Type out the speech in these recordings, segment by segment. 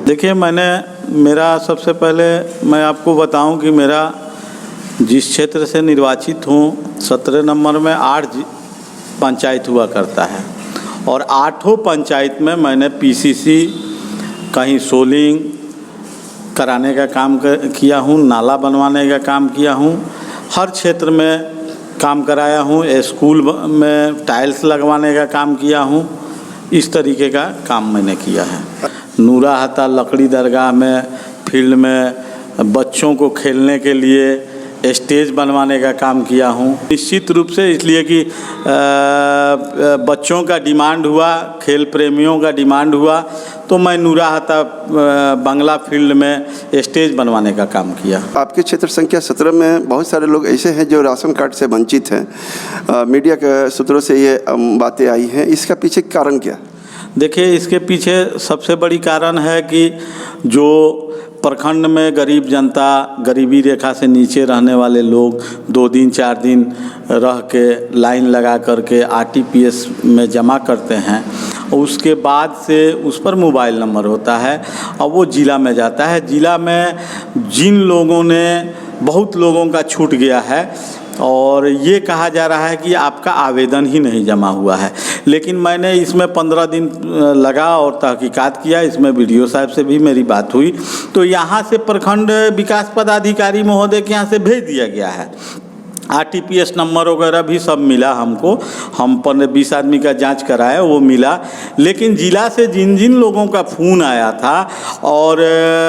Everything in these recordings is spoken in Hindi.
देखिए, मेरा सबसे पहले मैं आपको बताऊं कि मेरा जिस क्षेत्र से निर्वाचित हूं 17 नंबर में 8 पंचायत हुआ करता है और 8 पंचायत में मैंने पीसीसी, कहीं सोलिंग कराने का काम किया हूँ, नाला बनवाने का काम किया हूँ, हर क्षेत्र में काम कराया हूँ, स्कूल में टाइल्स लगवाने का काम किया हूँ। इस तरीके का काम मैंने किया है। नूरा हता लकड़ी दरगाह में फील्ड में बच्चों को खेलने के लिए स्टेज बनवाने का काम किया हूँ। निश्चित रूप से इसलिए कि बच्चों का डिमांड हुआ, खेल प्रेमियों का डिमांड हुआ, तो मैं नूरा हता बंगला फील्ड में स्टेज बनवाने का काम किया। आपके क्षेत्र संख्या 17 में बहुत सारे लोग ऐसे हैं जो राशन कार्ड से वंचित हैं। मीडिया के सूत्रों से ये बातें आई हैं, इसका पीछे कारण क्या? देखिए, इसके पीछे सबसे बड़ी कारण है कि जो प्रखंड में गरीब जनता, गरीबी रेखा से नीचे रहने वाले लोग 2 दिन 4 दिन रह के लाइन लगा करके आरटीपीएस में जमा करते हैं, उसके बाद से उस पर मोबाइल नंबर होता है और वो ज़िला में जाता है। ज़िला में जिन लोगों ने, बहुत लोगों का छूट गया है और ये कहा जा रहा है कि आपका आवेदन ही नहीं जमा हुआ है। लेकिन मैंने इसमें 15 दिन लगा और तहकीकात किया। इसमें वीडियो साहब से भी मेरी बात हुई, तो यहाँ से प्रखंड विकास पदाधिकारी महोदय के यहाँ से भेज दिया गया है। आरटीपीएस नंबर वगैरह भी सब मिला हमको, हम 15-20 आदमी का जांच कराया, वो मिला। लेकिन ज़िला से जिन जिन लोगों का फ़ोन आया था और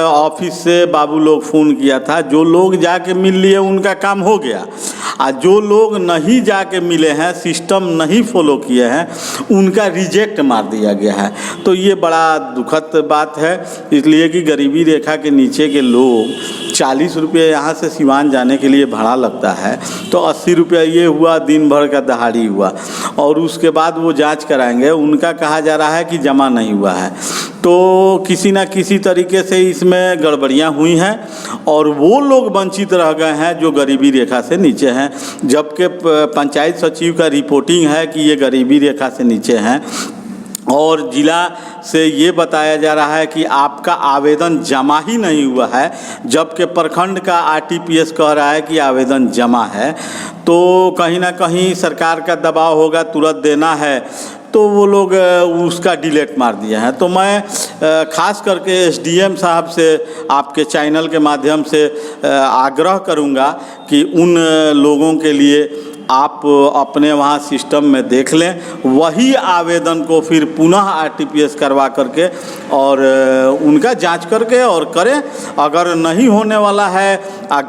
ऑफिस से बाबू लोग फ़ोन किया था, जो लोग जाके मिल लिए उनका काम हो गया, और जो लोग नहीं जाके मिले हैं, सिस्टम नहीं फॉलो किए हैं, उनका रिजेक्ट मार दिया गया है। तो ये बड़ा दुखद बात है, इसलिए कि गरीबी रेखा के नीचे के लोग 40 रुपये यहाँ से सिवान जाने के लिए भाड़ा लगता है, तो 80 रुपया ये हुआ, दिन भर का दहाड़ी हुआ, और उसके बाद वो जांच कराएंगे, उनका कहा जा रहा है कि जमा नहीं हुआ है। तो किसी न किसी तरीके से इसमें गड़बड़ियाँ हुई हैं और वो लोग वंचित रह गए हैं जो गरीबी रेखा से नीचे हैं, जबकि पंचायत सचिव का रिपोर्टिंग है कि ये गरीबी रेखा से नीचे हैं और ज़िला से ये बताया जा रहा है कि आपका आवेदन जमा ही नहीं हुआ है, जबकि प्रखंड का आरटीपीएस कह रहा है कि आवेदन जमा है। तो कहीं ना कहीं सरकार का दबाव होगा, तुरंत देना है, तो वो लोग उसका डिलीट मार दिया है। तो मैं ख़ास करके एसडीएम साहब से आपके चैनल के माध्यम से आग्रह करूँगा कि उन लोगों के लिए आप अपने वहाँ सिस्टम में देख लें, वही आवेदन को फिर पुनः आरटीपीएस करवा करके और उनका जांच करके और करें। अगर नहीं होने वाला है,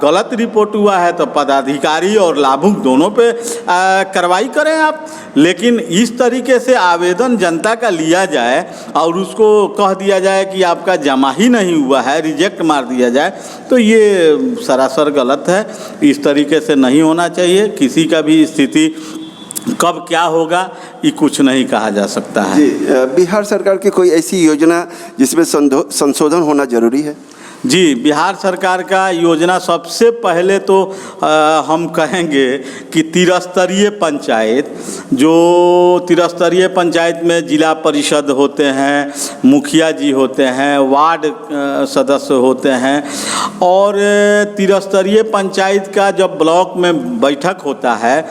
गलत रिपोर्ट हुआ है, तो पदाधिकारी और लाभुक दोनों पे कार्रवाई करें आप। लेकिन इस तरीके से आवेदन जनता का लिया जाए और उसको कह दिया जाए कि आपका जमा ही नहीं हुआ है, रिजेक्ट मार दिया जाए, तो ये सरासर गलत है। इस तरीके से नहीं होना चाहिए। किसी का भी स्थिति कब क्या होगा ये कुछ नहीं कहा जा सकता है। जी, बिहार सरकार की कोई ऐसी योजना जिसमें संशोधन होना जरूरी है? जी, बिहार सरकार का योजना सबसे पहले तो हम कहेंगे कि त्रिस्तरीय पंचायत, जो त्रिस्तरीय पंचायत में जिला परिषद होते हैं, मुखिया जी होते हैं, वार्ड सदस्य होते हैं, और त्रिस्तरीय पंचायत का जब ब्लॉक में बैठक होता है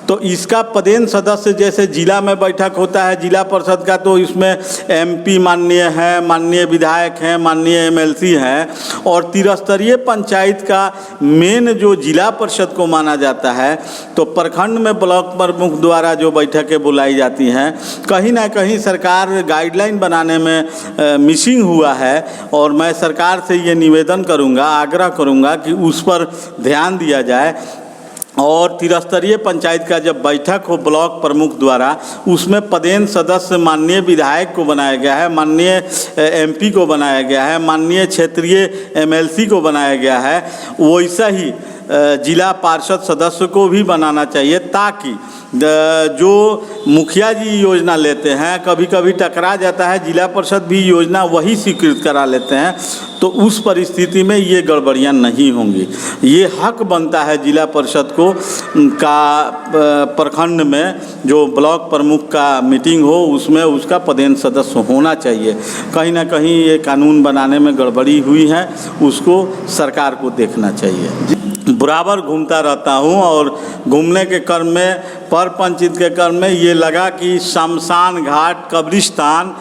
तो इसका पदेन सदस्य, जैसे जिला में बैठक होता है जिला परिषद का, तो इसमें एमपी माननीय हैं, माननीय विधायक हैं, माननीय एमएलसी हैं, और त्रिस्तरीय पंचायत का मेन जो जिला परिषद को माना जाता है, तो प्रखंड में ब्लॉक प्रमुख द्वारा जो बैठकें बुलाई जाती हैं, कहीं ना कहीं सरकार गाइडलाइन बनाने में मिसिंग हुआ है। और मैं सरकार से ये निवेदन करूँगा, आग्रह करूँगा कि उस पर ध्यान दिया जाए और त्रिस्तरीय पंचायत का जब बैठक हो ब्लॉक प्रमुख द्वारा, उसमें पदेन सदस्य माननीय विधायक को बनाया गया है, माननीय एमपी को बनाया गया है, माननीय क्षेत्रीय एमएलसी को बनाया गया है, वैसा ही जिला पार्षद सदस्य को भी बनाना चाहिए, ताकि जो मुखिया जी योजना लेते हैं कभी कभी टकरा जाता है, जिला परिषद भी योजना वही स्वीकृत करा लेते हैं, तो उस परिस्थिति में ये गड़बड़ियाँ नहीं होंगी। ये हक बनता है जिला परिषद को का प्रखंड में जो ब्लॉक प्रमुख का मीटिंग हो उसमें उसका पदेन सदस्य होना चाहिए। कहीं ना कहीं ये कानून बनाने में गड़बड़ी हुई है, उसको सरकार को देखना चाहिए। बराबर घूमता रहता हूँ और घूमने के क्रम में पर पंचायत के क्रम में ये लगा कि शमशान घाट कब्रिस्तान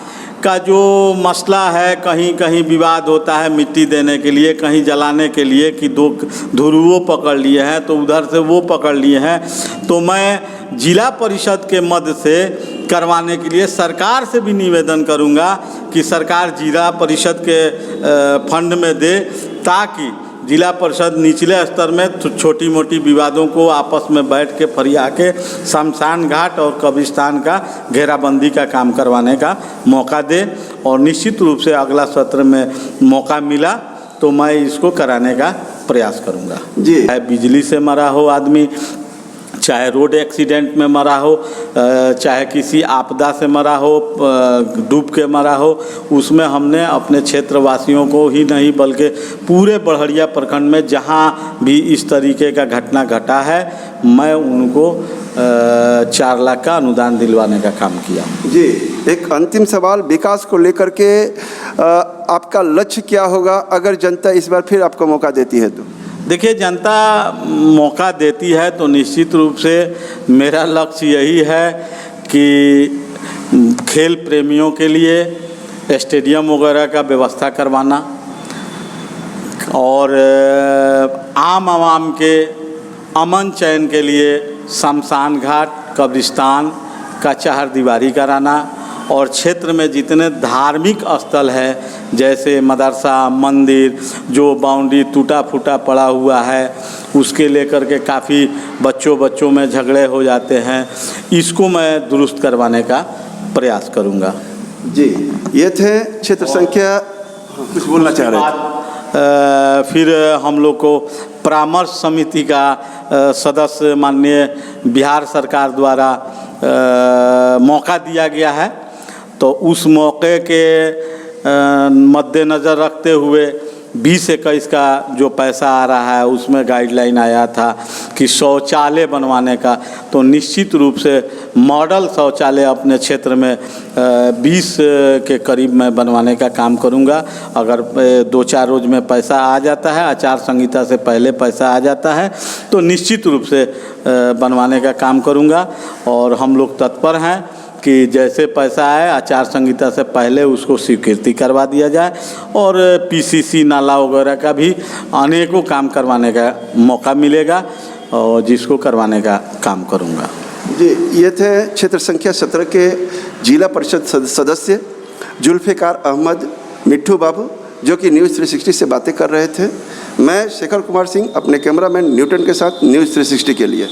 का जो मसला है, कहीं कहीं विवाद होता है मिट्टी देने के लिए, कहीं जलाने के लिए कि दो धुरुओं पकड़ लिए हैं तो उधर से वो पकड़ लिए हैं। तो मैं जिला परिषद के मद से करवाने के लिए सरकार से भी निवेदन करूंगा कि सरकार जिला परिषद के फंड में दे, ताकि जिला परिषद निचले स्तर में छोटी मोटी विवादों को आपस में बैठ के फरिया के शमशान घाट और कब्रिस्तान का घेराबंदी का काम करवाने का मौका दे। और निश्चित रूप से अगला सत्र में मौका मिला तो मैं इसको कराने का प्रयास करूँगा। जी, चाहे बिजली से मरा हो आदमी, चाहे रोड एक्सीडेंट में मरा हो, चाहे किसी आपदा से मरा हो, डूब के मरा हो, उसमें हमने अपने क्षेत्रवासियों को ही नहीं बल्कि पूरे बड़हरिया प्रखंड में जहां भी इस तरीके का घटना घटा है, मैं उनको 4 लाख का अनुदान दिलवाने का काम किया। जी, एक अंतिम सवाल विकास को लेकर के आपका लक्ष्य क्या होगा अगर जनता इस बार फिर आपको मौका देती है तो? देखिए, जनता मौका देती है तो निश्चित रूप से मेरा लक्ष्य यही है कि खेल प्रेमियों के लिए स्टेडियम वगैरह का व्यवस्था करवाना और आम आवाम के अमन चैन के लिए शमशान घाट कब्रिस्तान का चहारदीवारी कराना और क्षेत्र में जितने धार्मिक स्थल है जैसे मदरसा मंदिर जो बाउंड्री टूटा फूटा पड़ा हुआ है उसके लेकर के काफ़ी बच्चों में झगड़े हो जाते हैं, इसको मैं दुरुस्त करवाने का प्रयास करूंगा। जी, ये थे क्षेत्र संख्या, कुछ बोलना चाह रहे थे? फिर हम लोग को परामर्श समिति का सदस्य माननीय बिहार सरकार द्वारा मौका दिया गया है, तो उस मौके के मद्देनज़र रखते हुए 20-21 का जो पैसा आ रहा है उसमें गाइडलाइन आया था कि शौचालय बनवाने का, तो निश्चित रूप से मॉडल शौचालय अपने क्षेत्र में 20 के करीब मैं बनवाने का काम करूंगा। अगर 2-4 रोज में पैसा आ जाता है, आचार संहिता से पहले पैसा आ जाता है, तो निश्चित रूप से बनवाने का काम करूंगा। और हम लोग तत्पर हैं कि जैसे पैसा आए आचार संहिता से पहले उसको स्वीकृति करवा दिया जाए और पीसीसी नाला वगैरह का भी अनेकों काम करवाने का मौका मिलेगा और जिसको करवाने का काम करूंगा। जी, ये थे क्षेत्र संख्या 17 के जिला परिषद सदस्य जुल्फ़िकार अहमद मिट्ठू बाबू, जो कि न्यूज़ 360 से बातें कर रहे थे। मैं शेखर कुमार सिंह अपने कैमरामैन न्यूटन के साथ न्यूज़ 360 के लिए।